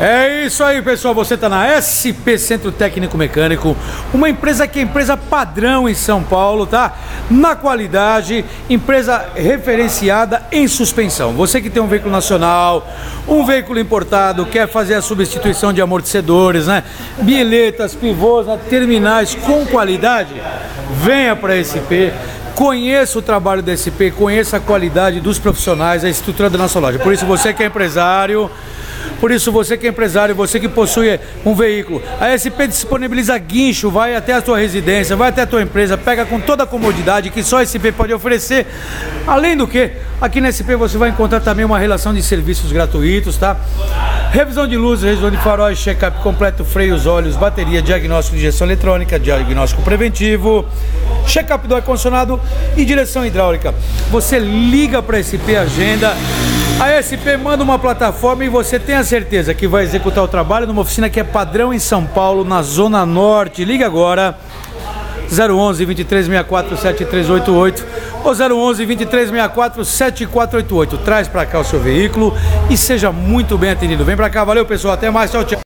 É isso aí, pessoal, você está na SP Centro Técnico Mecânico, uma empresa que é empresa padrão em São Paulo, tá? Na qualidade, empresa referenciada em suspensão. Você que tem um veículo nacional, um veículo importado, quer fazer a substituição de amortecedores, né? Bieletas, pivôs, né? Terminais com qualidade, venha para a SP. Conheça o trabalho da SP, conheça a qualidade dos profissionais, a estrutura da nossa loja. Por isso, você que é empresário, você que possui um veículo, a SP disponibiliza guincho, vai até a sua residência, vai até a tua empresa, pega com toda a comodidade que só a SP pode oferecer. Além do que, aqui na SP você vai encontrar também uma relação de serviços gratuitos, tá? Revisão de luzes, revisão de faróis, check-up completo, freios, óleos, bateria, diagnóstico de injeção eletrônica, diagnóstico preventivo, check-up do ar-condicionado e direção hidráulica. Você liga para a SP Agenda, a SP manda uma plataforma e você tem a certeza que vai executar o trabalho numa oficina que é padrão em São Paulo, na Zona Norte. Liga agora, 011 2364 7388 ou 011 2364 7488. Traz para cá o seu veículo e seja muito bem atendido. Vem para cá, valeu pessoal, até mais, tchau, tchau.